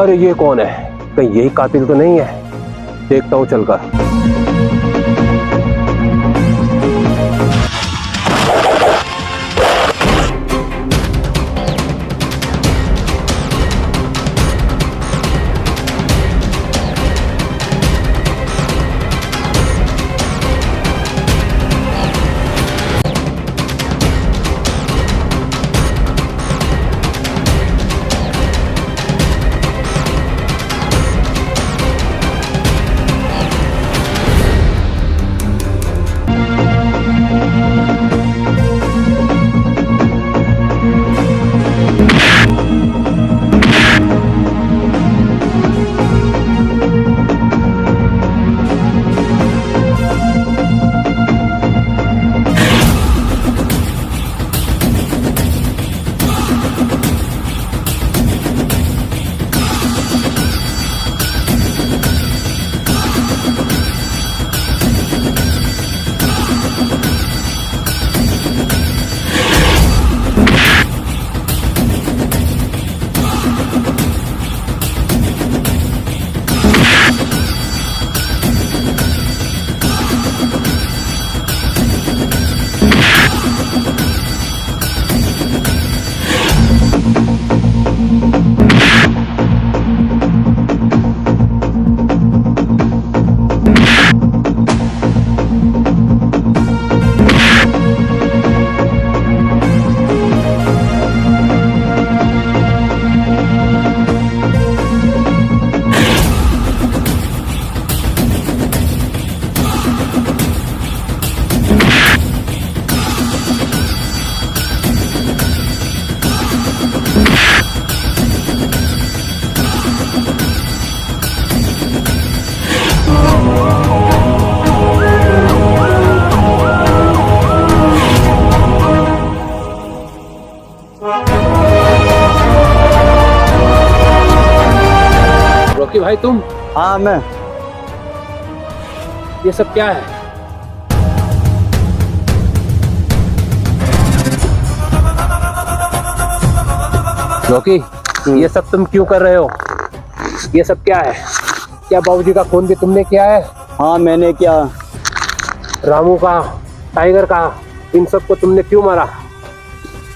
अरे ये कौन है? कहीं यही कातिल तो नहीं है? देखता हूँ चलकर। रॉकी भाई तुम? हाँ मैं। ये सब क्या है? रॉकी ये सब तुम क्यों कर रहे हो? ये सब क्या है? क्या बाबूजी का खून भी तुमने किया है? हाँ मैंने किया। रामू का, टाइगर का, इन सबको तुमने क्यों मारा?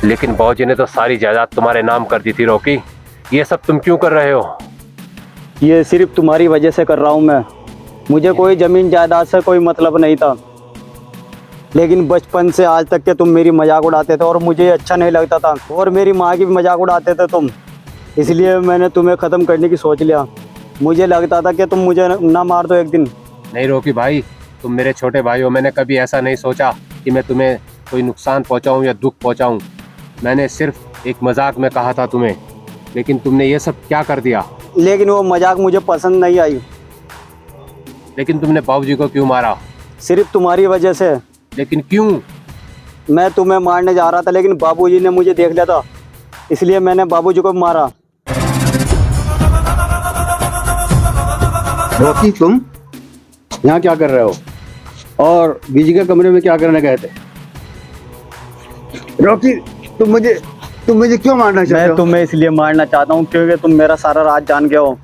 लेकिन बाबूजी ने तो सारी जायदाद तुम्हारे नाम कर दी थी रॉकी। ये सब तुम क्यों कर रहे हो? ये सिर्फ तुम्हारी वजह से कर रहा हूँ मैं। मुझे कोई जमीन जायदाद से कोई मतलब नहीं था, लेकिन बचपन से आज तक के तुम मेरी मजाक उड़ाते थे और मुझे अच्छा नहीं लगता था, और मेरी माँ की भी मजाक उड़ाते थे तुम। इसलिए मैंने तुम्हें ख़त्म करने की सोच लिया। मुझे लगता था कि तुम मुझे ना मार दो एक दिन। नहीं रॉकी भाई, तुम मेरे छोटे भाई हो। मैंने कभी ऐसा नहीं सोचा कि मैं तुम्हें कोई नुकसान पहुंचाऊं या दुख पहुंचाऊं। मैंने सिर्फ एक मजाक में कहा था तुम्हें, लेकिन तुमने ये सब क्या कर दिया? लेकिन वो मजाक मुझे पसंद नहीं आई। लेकिन तुमने बाबूजी को क्यों मारा? सिर्फ तुम्हारी वजह से। लेकिन क्यों? मैं तुम्हें मारने जा रहा था, लेकिन बाबूजी ने मुझे देख लिया था, इसलिए मैंने बाबूजी को मारा। रॉकी तुम यहाँ क्या कर रहे हो और बीजी के कमरे में क्या करने गए थे? रॉकी तुम मुझे क्यों मारना चाहते हो? मैं तुम्हें इसलिए मारना चाहता हूँ क्योंकि तुम मेरा सारा राज जान गए हो।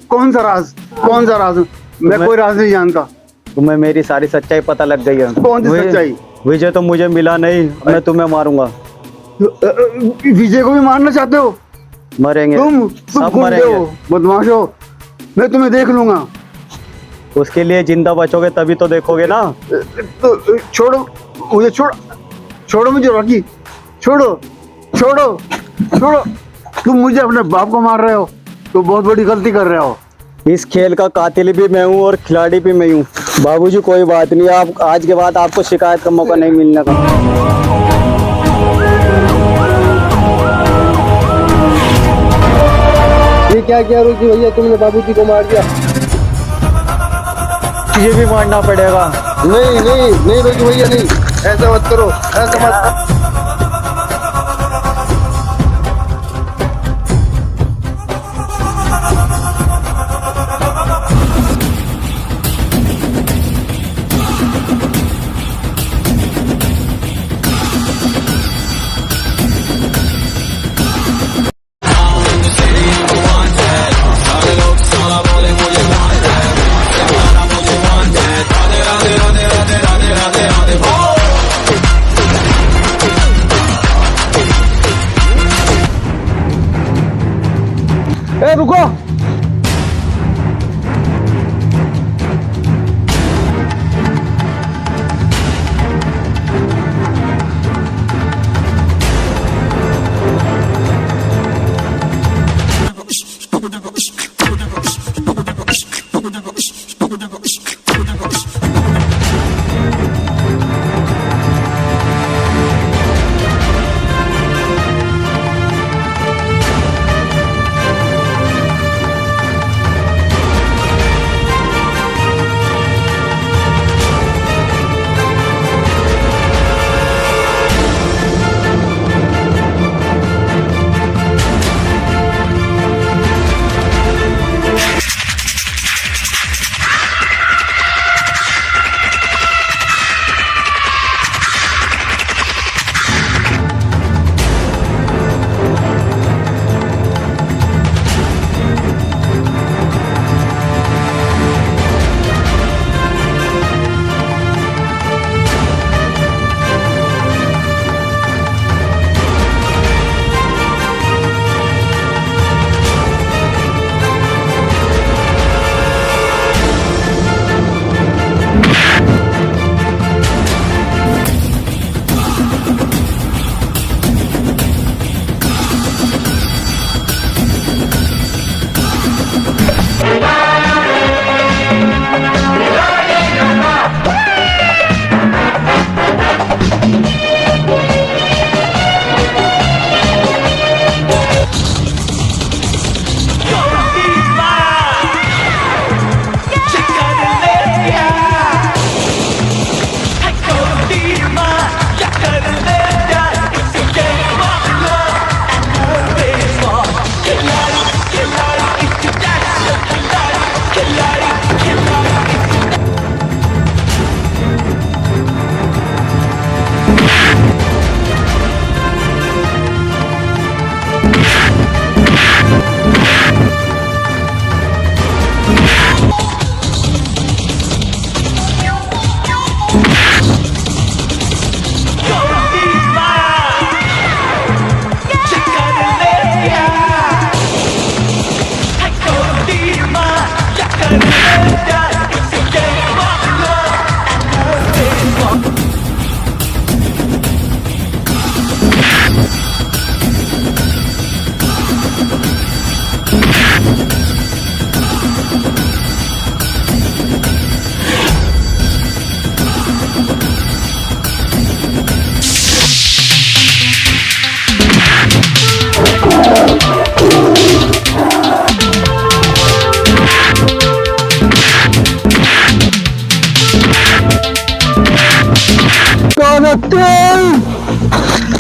कौन सा राज? कौन सा राज? मैं कोई राज नहीं जानता। तुम्हें मेरी सारी सच्चाई पता लग गई है। कौन सी सच्चाई? विजय तो मुझे मिला नहीं, मैं तुम्हें मारूंगा। विजय को भी मारना चाहते हो? मरेंगे तुम सब मरेंगे। बदमाश हो, मैं तुम्हें देख लूंगा। उसके लिए जिंदा बचोगे तभी तो देखोगे ना। तो छोड़ो मुझे, छोड़ो मुझे रॉकी, छोड़ो छोड़ो छोड़ो। तुम मुझे अपने बाप को मार रहे हो तो बहुत बड़ी गलती कर रहे हो। इस खेल का कातिल भी मैं हूँ और खिलाड़ी भी मैं हूँ। बाबूजी कोई बात नहीं, आप आज के बाद आपको शिकायत का मौका नहीं मिलने का। ये क्या किया रॉकी भैया, तुमने बाबूजी को मार दिया? तुझे भी मारना पड़ेगा। नहीं नहीं नहीं रॉकी भैया, नहीं, ऐसा मत करो, ऐसा मत।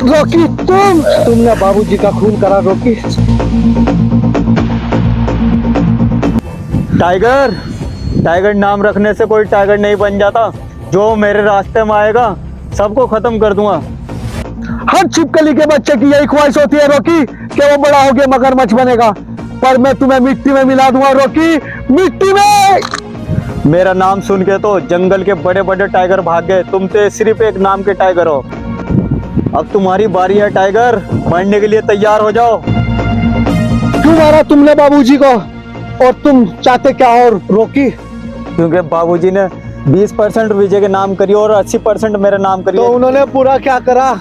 रॉकी तुमने बाबूजी का खून करा रॉकी। टाइगर टाइगर नाम रखने से कोई टाइगर नहीं बन जाता। जो मेरे रास्ते में आएगा सबको खत्म कर दूंगा। हर छिपकली के बच्चे की यही ख्वाहिश होती है रॉकी कि वो बड़ा हो गया मगरमच्छ बनेगा, पर मैं तुम्हें मिट्टी में मिला दूंगा रॉकी, मिट्टी में। मेरा नाम सुन के तो जंगल के बड़े बड़े टाइगर भाग गए, तुम तो सिर्फ एक नाम के टाइगर हो। अब तुम्हारी बारी है टाइगर, मरने के लिए तैयार हो जाओ। क्यों मारा तुमने बाबूजी को, और तुम चाहते क्या हो रॉकी? क्योंकि बाबूजी ने 20% विजय के नाम करी और 80% मेरे नाम करी। तो उन्होंने पूरा क्या करा?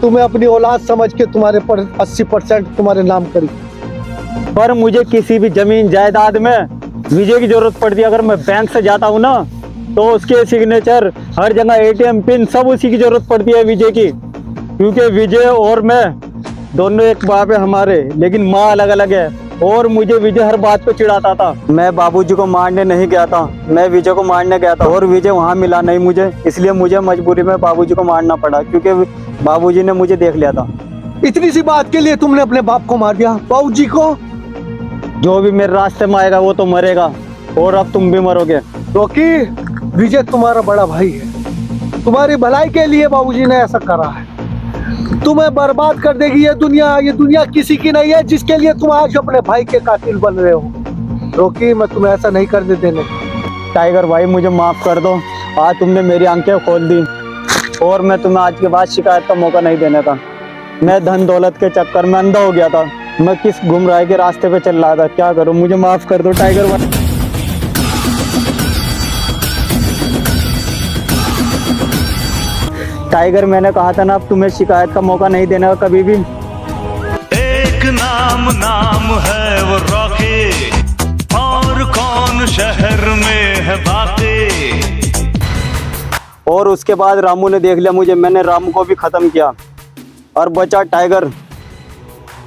तुम्हें अपनी औलाद समझ के तुम्हारे पर 80% तुम्हारे नाम करी। पर मुझे किसी भी जमीन जायदाद में विजय की जरूरत पड़ती है। अगर मैं बैंक से जाता हूँ ना तो उसके सिग्नेचर, हर जगह ATM पिन, सब उसी की जरूरत पड़ती है विजय की। क्योंकि विजय और मैं दोनों एक बाप है हमारे, लेकिन माँ अलग अलग है। और मुझे विजय हर बात पे चिढ़ाता था। मैं बाबूजी को मारने नहीं गया था, मैं विजय को मारने गया था और विजय वहाँ मिला नहीं मुझे, इसलिए मुझे मजबूरी में बाबूजी को मारना पड़ा, क्योंकि बाबूजी ने मुझे देख लिया था। इतनी सी बात के लिए तुमने अपने बाप को मार दिया, बाबूजी को? जो भी मेरे रास्ते में आएगा वो तो मरेगा, और अब तुम भी मरोगे। रॉकी, विजय तुम्हारा बड़ा भाई है, तुम्हारी भलाई के लिए बाबूजी ने ऐसा करा है। तुम्हें बर्बाद कर देगी ये दुनिया किसी की नहीं है जिसके लिए तुम आज अपने भाई के कातिल बन रहे हो। रॉकी, मैं तुम्हें ऐसा नहीं करने देने। टाइगर भाई, मुझे माफ कर दो, आज तुमने मेरी आंखें खोल दी और मैं तुम्हें आज के बाद शिकायत का मौका नहीं देने था। मैं धन दौलत के चक्कर में अंधा हो गया था, मैं किस गुमराह के रास्ते पे चल रहा था, क्या करूं, मुझे माफ कर दो टाइगर भाई। टाइगर, मैंने कहा था ना अब तुम्हें शिकायत का मौका नहीं देना कभी भी। एक नाम है वो रॉकी, और कौन शहर में है बातें। और उसके बाद रामू ने देख लिया मुझे, मैंने रामू को भी ख़त्म किया और बचा टाइगर।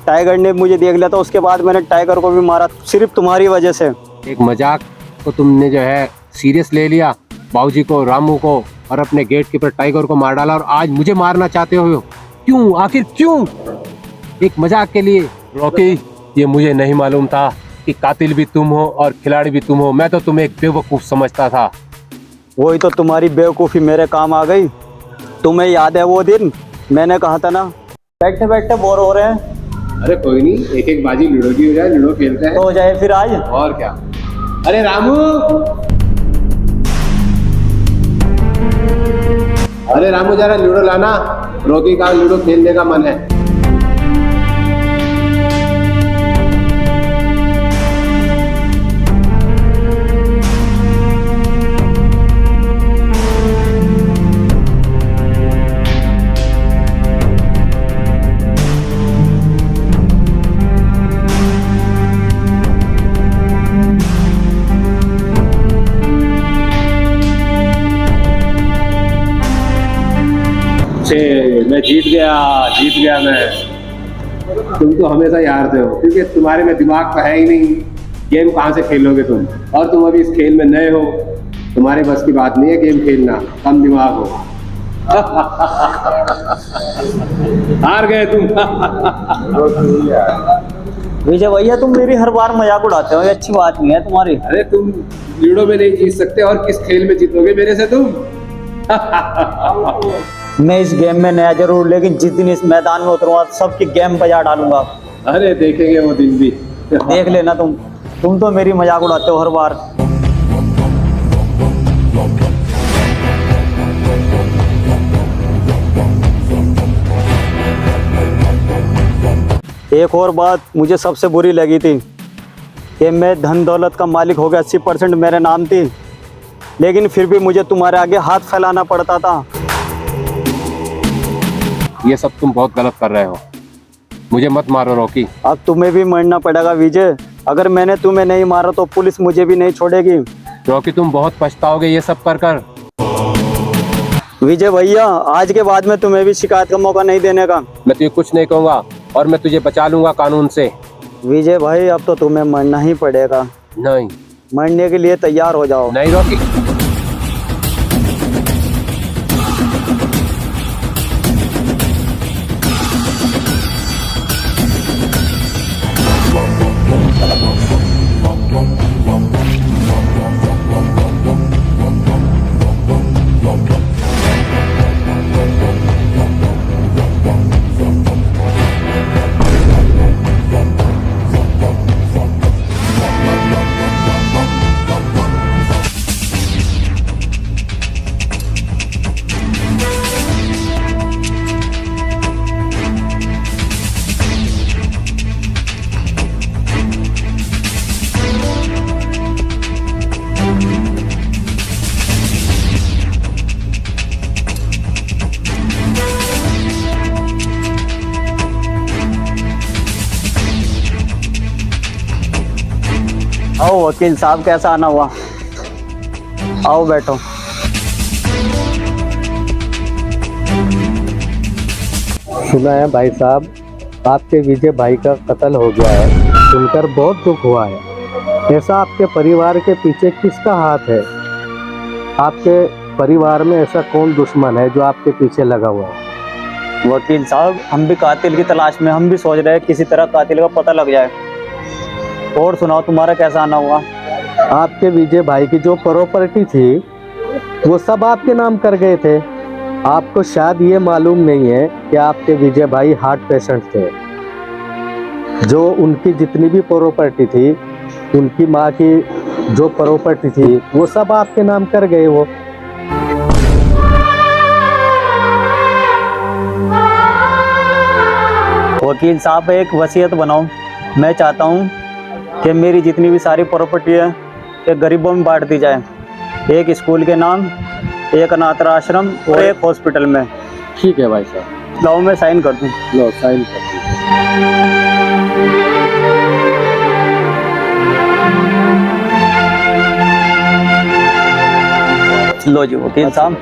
टाइगर ने मुझे देख लिया, तो उसके बाद मैंने टाइगर को भी मारा, सिर्फ तुम्हारी वजह से। एक मजाक को तुमने जो है सीरियस ले लिया, बाबूजी को, रामू को और अपने गेट कीपर टाइगर को मार डाला, और आज मुझे मारना चाहते हो? क्यों, आखिर क्यों? एक मजाक के लिए? रॉकी, ये मुझे नहीं मालूम था कि कातिल भी तुम हो और खिलाड़ी भी तुम हो। मैं तो तुम्हें एक बेवकूफ़ समझता था। वही तो तुम्हारी बेवकूफ़ी मेरे काम आ गई। तुम्हें याद है वो दिन मैंने कहा था ना, बैठे बैठे बोर हो रहे हैं, अरे कोई नहीं, एक एक बाजी लूडो की हो जाए, लूडो खेलते हैं। तो हो जाए फिर आज। और क्या। अरे रामू, अरे रामू जरा लूडो लाना, रॉकी का लूडो खेलने का मन है। मैं जीत गया मैं। तुम तो हमेशा ही हारते हो, क्योंकि तुम्हारे में दिमाग तो है ही नहीं। गेम कहाँ से खेलोगे तुम? और तुम अभी इस खेल में नए हो, तुम्हारे बस की बात नहीं है गेम खेलना, कम दिमाग हो। हार गए तुम। विजय भैया, तुम मेरी हर बार मजाक उड़ाते हो, ये अच्छी बात नहीं है तुम्हारी। अरे तुम लूडो में नहीं जीत सकते, और किस खेल में जीतोगे मेरे से तुम? मैं इस गेम में नया जरूर, लेकिन जिस दिन इस मैदान में उतरूंगा सबकी गेम बजा डालूंगा। अरे देखेंगे वो दिन भी। देख लेना तुम तो मेरी मजाक उड़ाते हो हर बार। एक और बात मुझे सबसे बुरी लगी थी कि मैं धन दौलत का मालिक हो गया, 80% मेरे नाम थी, लेकिन फिर भी मुझे तुम्हारे आगे हाथ फैलाना पड़ता था। ये सब तुम बहुत गलत कर रहे हो। मुझे मत मारो रॉकी। अब तुम्हें भी मरना पड़ेगा विजय। अगर मैंने तुम्हें नहीं मारा तो पुलिस मुझे भी नहीं छोड़ेगी। रॉकी, तुम बहुत पछताओगे ये सब कर कर। विजय भैया, आज के बाद में तुम्हें भी शिकायत का मौका नहीं देने का। मैं तुझे कुछ नहीं कहूँगा, और मैं तुझे बचा लूंगा कानून से। विजय भाई, अब तो तुम्हें मरना ही पड़ेगा। नहीं, मरने के लिए तैयार हो जाओ। नहीं रॉकी। आओ वकील साहब, कैसा आना हुआ? आओ बैठो। सुना है भाई साहब, आपके विजय भाई का कत्ल हो गया है, सुनकर बहुत दुख हुआ है। ऐसा आपके परिवार के पीछे किसका हाथ है? आपके परिवार में ऐसा कौन दुश्मन है जो आपके पीछे लगा हुआ है? वकील साहब, हम भी कातिल की तलाश में, हम भी सोच रहे हैं किसी तरह कातिल का पता लग जाए। और सुनाओ, तुम्हारा कैसा आना हुआ? आपके विजय भाई की जो प्रॉपर्टी थी वो सब आपके नाम कर गए थे। आपको शायद ये मालूम नहीं है कि आपके विजय भाई हार्ट पेशेंट थे। जो उनकी जितनी भी प्रॉपर्टी थी, उनकी माँ की जो प्रॉपर्टी थी, वो सब आपके नाम कर गए वो। वकील साहब, एक वसीयत बनाओ। मैं चाहता हूँ कि मेरी जितनी भी सारी प्रॉपर्टी है ये गरीबों में बांट दी जाए। एक स्कूल के नाम, एक अनाथ आश्रम और एक हॉस्पिटल में। ठीक है भाई साहब, लाओ मैं साइन कर दूँ। लो साइन कर दीजिए। लो जी वकील साहब।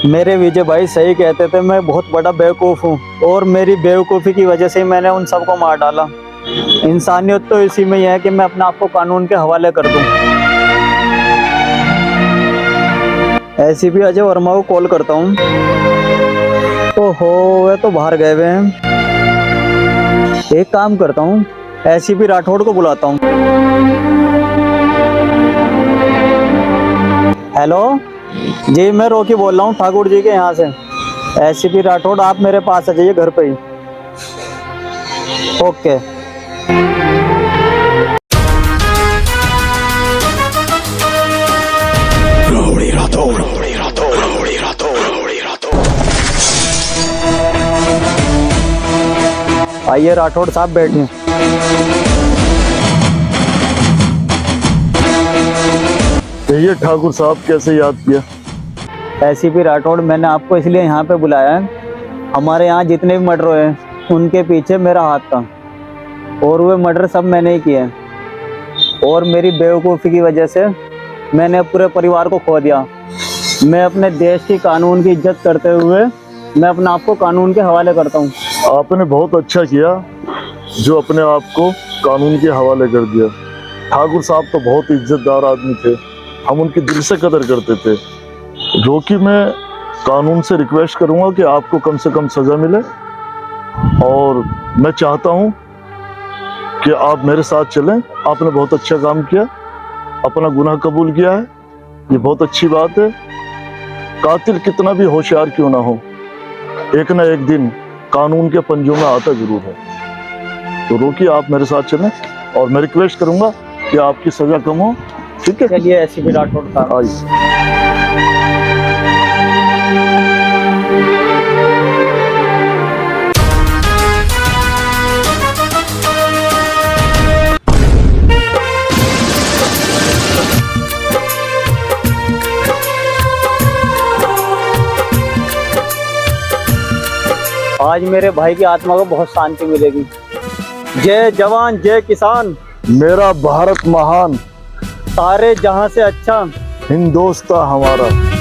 मेरे विजय भाई सही कहते थे, मैं बहुत बड़ा बेवकूफ़ हूँ और मेरी बेवकूफ़ी की वजह से ही मैंने उन सबको मार डाला। इंसानियत तो इसी में ही है कि मैं अपने आप को कानून के हवाले कर दूँ। एसीपी अजय वर्मा को कॉल करता हूँ। ओहो, वे तो बाहर गए हुए हैं। एक काम करता हूँ, एसीपी राठौड़ को बुलाता हूँ। हेलो जी, मैं रोकी बोल रहा हूँ ठाकुर जी के यहाँ से। एसीपी राठौड़, आप मेरे पास आ जाइए घर पे ही। ओके। आइए राठौड़ साहब, बैठिए। कहिए ठाकुर साहब, कैसे याद किया? एसीपी राठौड़, मैंने आपको इसलिए यहाँ पे बुलाया है, हमारे यहाँ जितने भी मर्डर हुए उनके पीछे मेरा हाथ था और वे मर्डर सब मैंने ही किए हैं और मेरी बेवकूफ़ी की वजह से मैंने पूरे परिवार को खो दिया। मैं अपने देश की कानून की इज्जत करते हुए मैं अपने आप को कानून के हवाले करता हूँ। आपने बहुत अच्छा किया जो अपने आप को कानून के हवाले कर दिया। ठाकुर साहब तो बहुत इज्जतदार आदमी थे, हम उनकी दिल से कदर करते थे। रोकी, मैं कानून से रिक्वेस्ट करूंगा कि आपको कम से कम सज़ा मिले और मैं चाहता हूं कि आप मेरे साथ चलें। आपने बहुत अच्छा काम किया, अपना गुनाह कबूल किया है, ये बहुत अच्छी बात है। कातिल कितना भी होशियार क्यों ना हो, एक ना एक दिन कानून के पंजों में आता जरूर है। तो रोकी, आप मेरे साथ चलें और मैं रिक्वेस्ट करूंगा कि आपकी सज़ा कम हो। ठीक है, चलिए एसीपी राठौड़ साहब। आइए। आज मेरे भाई की आत्मा को बहुत शांति मिलेगी। जय जवान जय किसान, मेरा भारत महान, सारे जहां से अच्छा हिंदुस्तान हमारा।